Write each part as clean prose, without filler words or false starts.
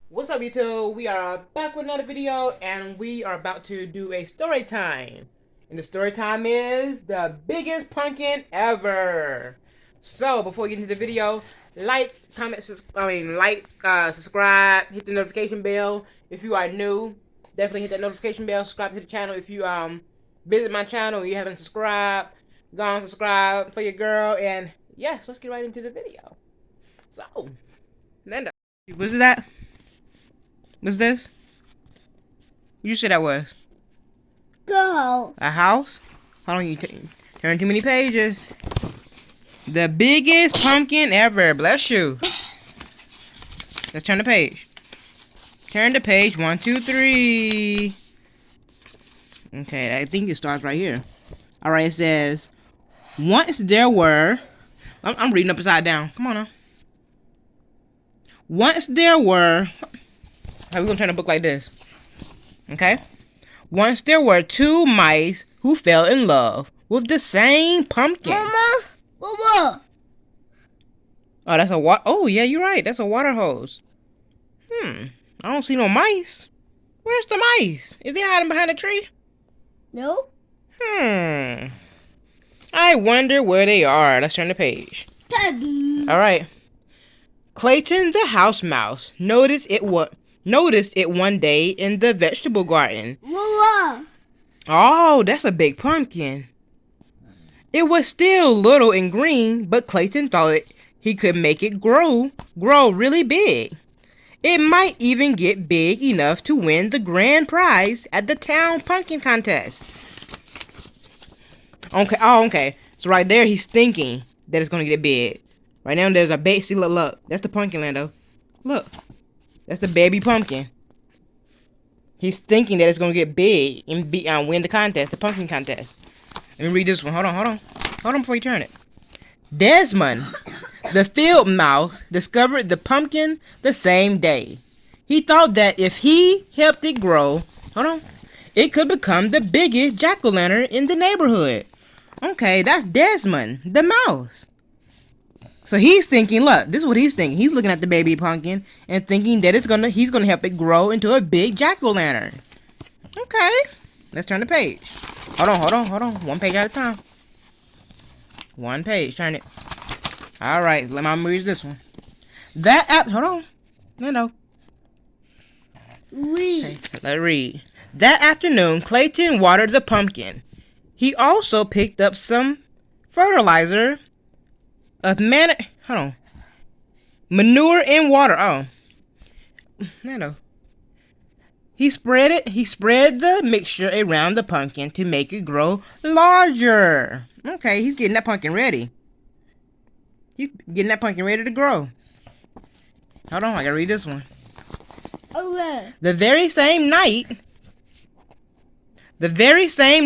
What's up, YouTube? We are back with another video, and we are about to do a story time. And the story time is the biggest pumpkin ever. So before we get into the video, like, comment, subscribe, hit the notification bell if you are new. Definitely hit that notification bell. Subscribe to the channel if you visit my channel and you haven't subscribed. Go on, subscribe for your girl, and yes, let's get right into the video. So, Linda, what's that? What's this? What you said that was? Go. A house? Hold on, you turn too many pages. The biggest pumpkin ever. Bless you. Let's turn the page. Turn the page. 1, 2, 3. Okay, I think it starts right here. Alright, it says, once there were... I'm reading upside down. Come on now. Once there were... How we gonna turn the book like this? Okay. Once there were 2 mice who fell in love with the same pumpkin. Mama, Baba. Oh, that's a what? Oh, yeah, you're right. That's a water hose. I don't see no mice. Where's the mice? Is they hiding behind a tree? No. I wonder where they are. Let's turn the page. Taboo. All right. Clayton the house mouse noticed it one day in the vegetable garden. Mama. Oh, that's a big pumpkin. It was still little and green, but Clayton thought he could make it grow really big. It might even get big enough to win the grand prize at the town pumpkin contest. Okay. So right there, he's thinking that it's gonna get big. Right now, there's a baby. See, look. That's the pumpkin, Lando. Look. That's the baby pumpkin. He's thinking that it's gonna get big and win the contest, the pumpkin contest. Let me read this one. Hold on before you turn it. Desmond, the field mouse, discovered the pumpkin the same day. He thought that if he helped it grow, it could become the biggest jack-o'-lantern in the neighborhood. Okay, that's Desmond, the mouse. So he's thinking, look, this is what he's thinking. He's looking at the baby pumpkin and thinking that he's gonna help it grow into a big jack-o'-lantern. Okay, let's turn the page. Hold on. 1 page at a time. 1 page, turn it. All right, let me read this one. Hold on. No. Read. Okay, let's read. That afternoon, Clayton watered the pumpkin. He also picked up some fertilizer of manure and water. Oh, no. He spread the mixture around the pumpkin to make it grow larger. Okay, he's getting that pumpkin ready. He's getting that pumpkin ready to grow. Hold on, I gotta read this one. Okay. The very same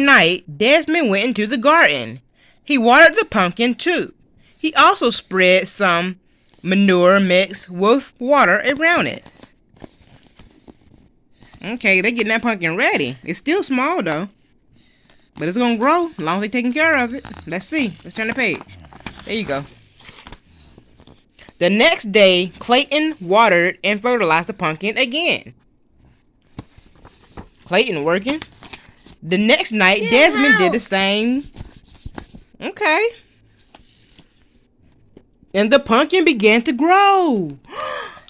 night, Desmond went into the garden. He watered the pumpkin too. He also spread some manure mixed with water around it. Okay, they're getting that pumpkin ready. It's still small though, but it's gonna grow as long as they're taking care of it. Let's see. Let's turn the page. There you go. The next day, Clayton watered and fertilized the pumpkin again. Clayton working. The next night, Desmond did the same. Okay. And the pumpkin began to grow.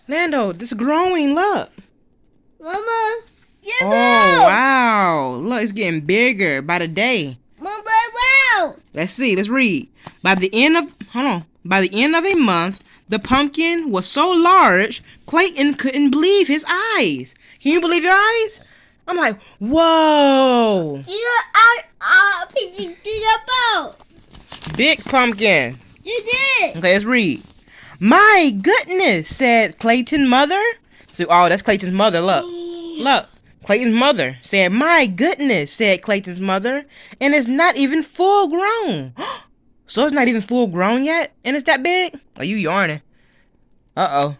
Lando, it's growing, look. Mama, get Oh, out. wow. Look, it's getting bigger by the day. Mama, wow. Let's see, let's read. By the end of a month, the pumpkin was so large, Clayton couldn't believe his eyes. Can you believe your eyes? I'm like, whoa. You're out. Picking the boat. Big pumpkin. You did. Okay, let's read. My goodness, said Clayton's mother. So, that's Clayton's mother, look. Look, Clayton's mother said, my goodness, said Clayton's mother. And it's not even full grown. So it's not even full grown yet? And it's that big? Are you yarning? Uh-oh.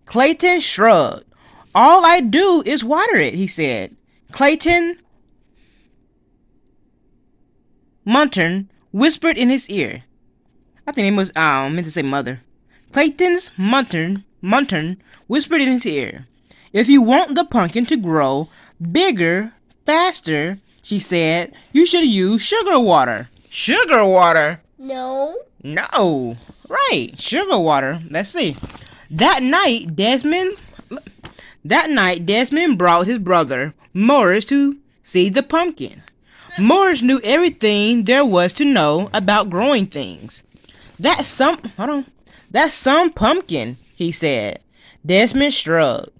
Clayton shrugged. All I do is water it, he said. Clayton Munton whispered in his ear. I think they must, meant to say mother. Clayton's Munton whispered in his ear. If you want the pumpkin to grow bigger, faster, she said, you should use sugar water. Sugar water? No. No. Right, sugar water. Let's see. That night, Desmond brought his brother, Morris, to see the pumpkin. Morris knew everything there was to know about growing things. That's some pumpkin, he said. Desmond shrugged.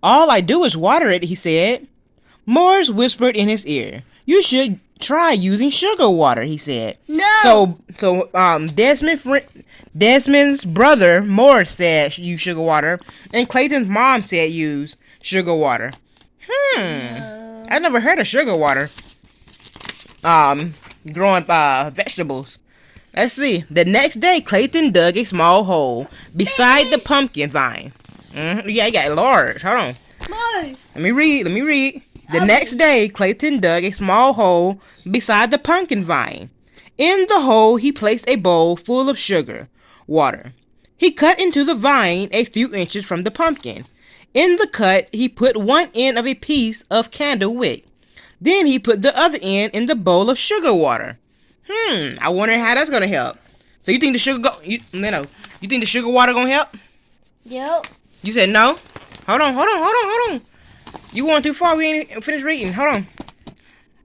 All I do is water it, he said. Morris whispered in his ear. You should try using sugar water, he said. No. So Desmond's brother Morris said use sugar water, and Clayton's mom said use sugar water. No. I never heard of sugar water. Growing vegetables. Let's see. The next day, Clayton dug a small hole beside the pumpkin vine. Yeah, it got large. Hold on. No. Let me read. The next day, Clayton dug a small hole beside the pumpkin vine. In the hole, he placed a bowl full of sugar water. He cut into the vine a few inches from the pumpkin. In the cut, he put one end of a piece of candle wick. Then he put the other end in the bowl of sugar water. I wonder how that's gonna help. So you think the sugar you think the sugar water gonna help? Yep. You said no? Hold on. You going too far. We ain't finished reading. Hold on.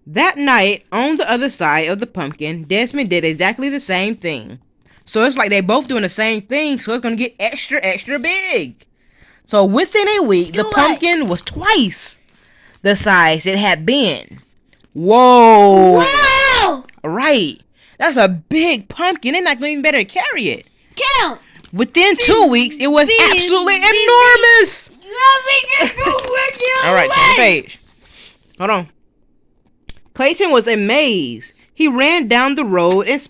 That night, on the other side of the pumpkin, Desmond did exactly the same thing. So it's like they both doing the same thing, so it's gonna get extra, extra big. So within a week, the pumpkin was twice the size it had been. Whoa! Wow! Right. That's a big pumpkin. They're not going to even better carry it. Count. Within 2 weeks, it was absolutely enormous. All right, turn the page. Hold on. Clayton was amazed. He ran down the road and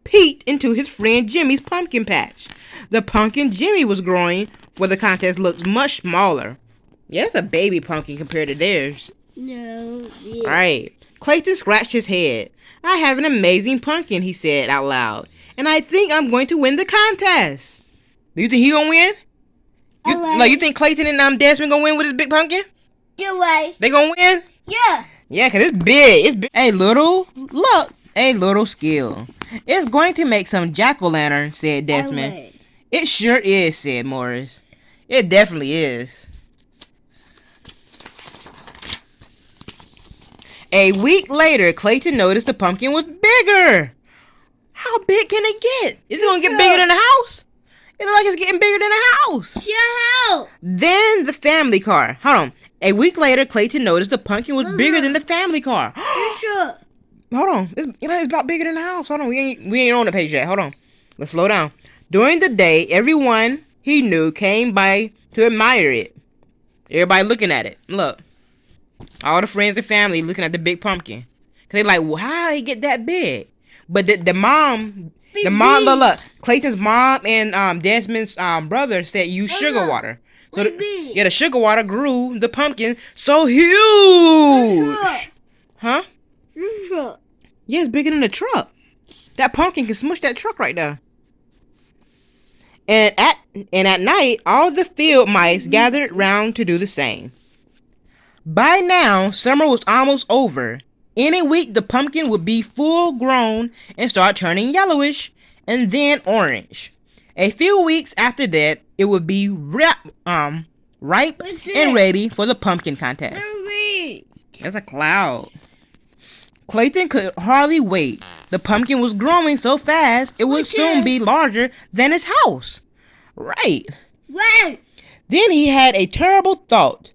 peeked into his friend Jimmy's pumpkin patch. The pumpkin Jimmy was growing for the contest looked much smaller. Yeah, that's a baby pumpkin compared to theirs. No. Yeah. All right. Clayton scratched his head. I have an amazing pumpkin, he said out loud. And I think I'm going to win the contest. Do you think he gonna win? You think Clayton and Desmond gonna win with his big pumpkin? Get away. They gonna win? Yeah. Yeah, because it's big. It's big. A little skill. It's going to make some jack-o'-lantern, said Desmond. It sure is, said Morris. It definitely is. A week later, Clayton noticed the pumpkin was bigger. How big can it get? Is it going to get bigger than the house? It looks like it's getting bigger than the house. Yeah. Then the family car. Hold on. A week later, Clayton noticed the pumpkin was bigger than the family car. Sure. Hold on. It's about bigger than the house. Hold on. We ain't on the page yet. Hold on. Let's slow down. During the day, everyone he knew came by to admire it. Everybody looking at it. Look. All the friends and family looking at the big pumpkin. Cause they like, well, how he get that big? But the mom, look, Clayton's mom and Desmond's brother said use sugar water. So the sugar water grew the pumpkin so huge. Huh? Yeah, it's bigger than the truck. That pumpkin can smush that truck right there. And at night, all the field mice gathered round to do the same. By now, summer was almost over. In a week, the pumpkin would be full grown and start turning yellowish and then orange. A few weeks after that, it would be ripe and ready for the pumpkin contest. That's a cloud. Clayton could hardly wait. The pumpkin was growing so fast, it would soon be larger than his house. Right. Then he had a terrible thought.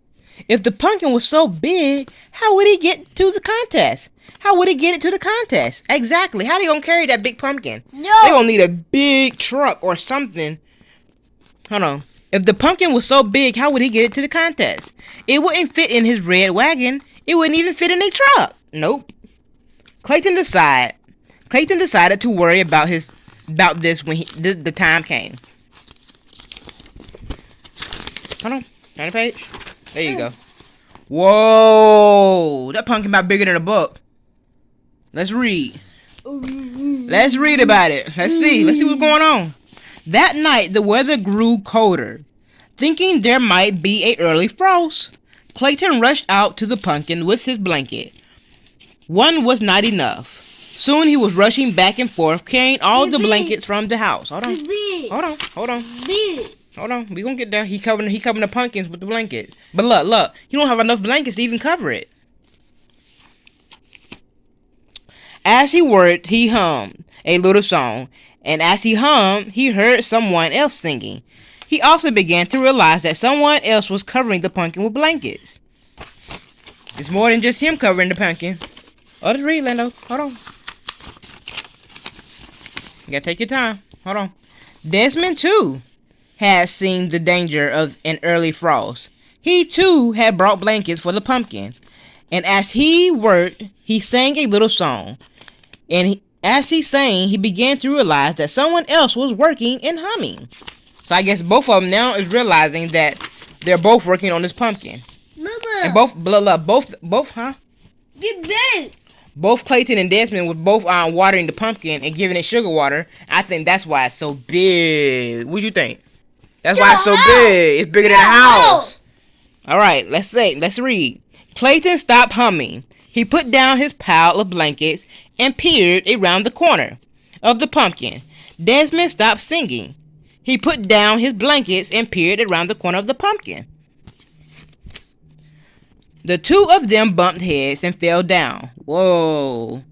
If the pumpkin was so big, how would he get to the contest? How would he get it to the contest? Exactly. How they gonna carry that big pumpkin? No. They gonna need a big truck or something. Hold on. If the pumpkin was so big, how would he get it to the contest? It wouldn't fit in his red wagon. It wouldn't even fit in a truck. Nope. Clayton decided to worry about this when the time came. Hold on. Turn the page. There you go. Whoa! That pumpkin about bigger than a book. Let's read. Let's read about it. Let's see. Let's see what's going on. That night, the weather grew colder. Thinking there might be an early frost, Clayton rushed out to the pumpkin with his blanket. One was not enough. Soon he was rushing back and forth, carrying all the blankets from the house. Hold on. We gonna get there. He covering the pumpkins with the blankets. But look, he don't have enough blankets to even cover it. As he worked, he hummed a little song, and as he hummed, he heard someone else singing. He also began to realize that someone else was covering the pumpkin with blankets. It's more than just him covering the pumpkin. Let's read, Lando. Hold on. You gotta take your time. Hold on. Desmond, too, had seen the danger of an early frost. He, too, had brought blankets for the pumpkin. And as he worked, he sang a little song. And as he sang, he began to realize that someone else was working and humming. So I guess both of them now is realizing that they're both working on this pumpkin. Mama. And both, huh? Get back. Both Clayton and Desmond was both watering the pumpkin and giving it sugar water. I think that's why it's so big. What you think? That's why it's so big. It's bigger than a house. All right, let's read. Clayton stopped humming. He put down his pile of blankets and peered around the corner of the pumpkin. Desmond stopped singing. He put down his blankets and peered around the corner of the pumpkin. The two of them bumped heads and fell down. Whoa.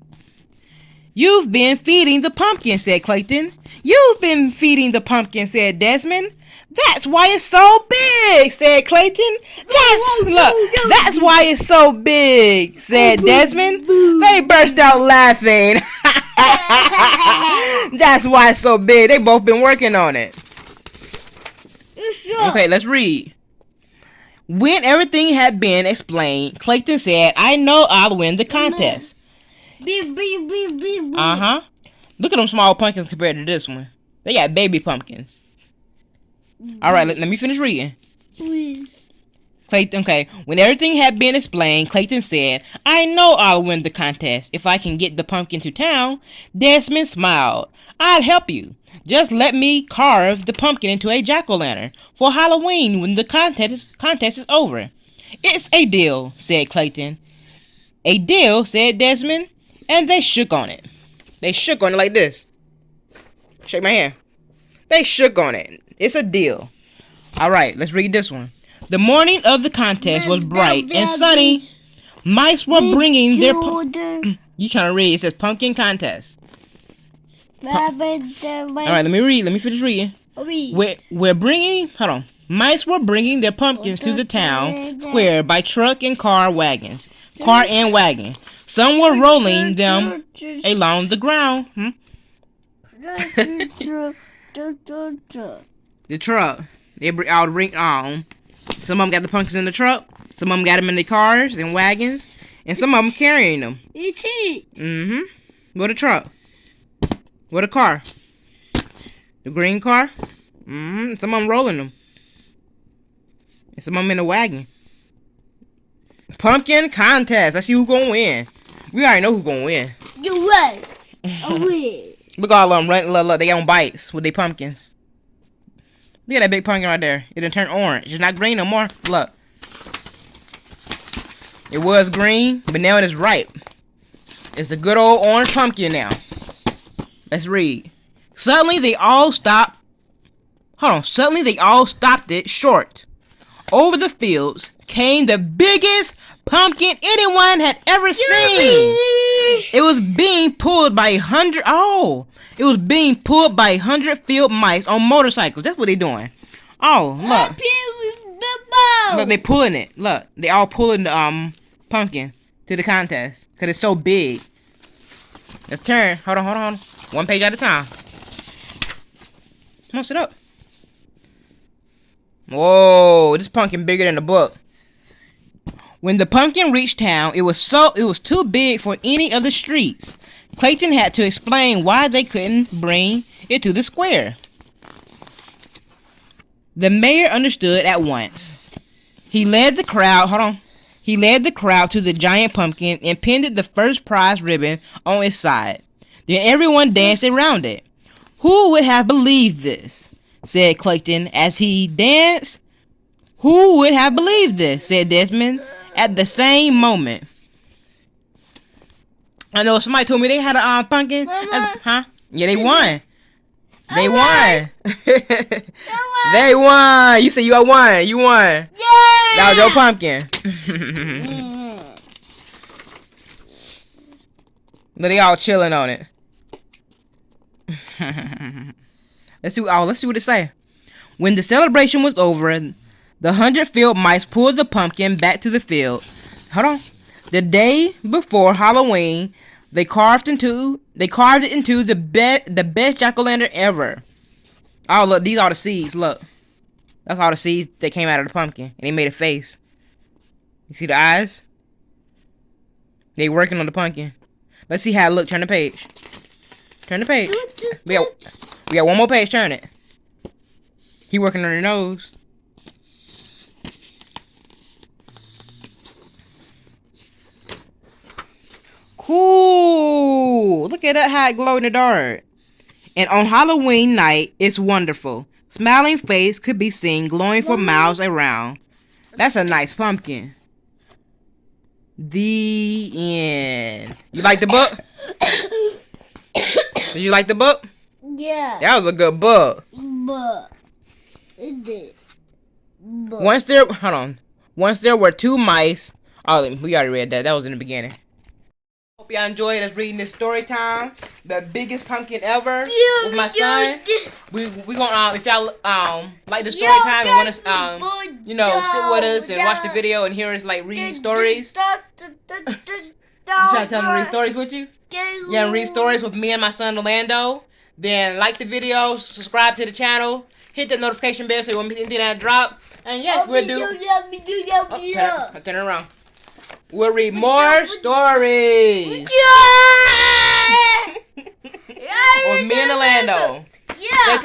You've been feeding the pumpkin, said Clayton. You've been feeding the pumpkin, said Desmond. That's why it's so big, said Clayton. That's why it's so big, said Desmond. They burst out laughing. That's why it's so big. They both been working on it. Okay, let's read. When everything had been explained, Clayton said, I know I'll win the contest. Uh-huh. Look at them small pumpkins compared to this one. They got baby pumpkins. Alright, let me finish reading. Clayton, okay. When everything had been explained, Clayton said, I know I'll win the contest if I can get the pumpkin to town. Desmond smiled. I'll help you. Just let me carve the pumpkin into a jack-o'-lantern for Halloween when the contest is over. It's a deal, said Clayton. A deal, said Desmond, and they shook on it. They shook on it like this. Shake my hand. They shook on it. It's a deal. Alright, let's read this one. The morning of the contest was bright and sunny. Mice were bringing their... You trying to read? It says pumpkin contest. Alright, let me read. Let me finish reading. We're bringing... Hold on. Mice were bringing their pumpkins to the town square by truck and car wagon. Some were rolling them along the ground. The truck. They all bring on. Some of them got the pumpkins in the truck. Some of them got them in the cars and wagons. And some of them carrying them. Mm-hmm. With a truck. With a car. The green car. Mm-hmm. Some of them rolling them. And some of them in a wagon. Pumpkin contest. Let's see who's gonna win. We already know who's gonna win. You're right. I win. Look at all of them running. Look, they on bikes with their pumpkins. Look at that big pumpkin right there. It done turned orange. It's not green no more. Look. It was green, but now it is ripe. It's a good old orange pumpkin now. Let's read. Suddenly they all stopped. Hold on. Suddenly they all stopped it short. Over the fields came the biggest pumpkin anyone had ever seen. It was being pulled by 100. Oh, it was being pulled by 100 field mice on motorcycles. That's what they doing. Oh, look. Look, they pulling it. Look, they all pulling the pumpkin to the contest because it's so big. Let's turn. Hold on. One page at a time. Come on, sit up. Whoa, this pumpkin bigger than the book. When the pumpkin reached town, it was too big for any of the streets. Clayton had to explain why they couldn't bring it to the square. The mayor understood at once. He led the crowd. He led the crowd to the giant pumpkin and pinned the first prize ribbon on its side. Then everyone danced around it. Who would have believed this? Said Clayton as he danced Who would have believed this? Said Desmond at the same moment. I know somebody told me they had a pumpkin. Mama. Huh? Yeah, they won. They I won. won. They won. You said you won. You won. Yeah. That was your pumpkin. Look, they all chilling on it. Let's see what it say. When the celebration was over, the 100 field mice pulled the pumpkin back to the field. Hold on. The day before Halloween, they carved it into the best jack-o'-lantern ever. Oh, look, these are the seeds. Look, that's all the seeds that came out of the pumpkin, and they made a face. You see the eyes? They working on the pumpkin. Let's see how it look. Turn the page. Turn the page. We got one more page. Turn it. He working on your nose. Cool. Look at that, how it glow in the dark. And on Halloween night, it's wonderful. Smiling face could be seen glowing for miles around. That's a nice pumpkin. The end. You like the book? Did you like the book? Yeah. That was a good book. But it did. But. Once there were two mice. Oh, we already read that. That was in the beginning. Hope y'all enjoyed us reading this story time. The biggest pumpkin ever with my son. We gonna if y'all like the story time and want us sit with us and watch the video and hear us like read stories. You trying to tell them to read stories with you? Yeah, read stories with me and my son Orlando. Then like the video, subscribe to the channel, hit the notification bell so you won't miss anything that drop. And yes, we'll do. Turn it around. We'll read more stories. With me and Orlando. Yeah.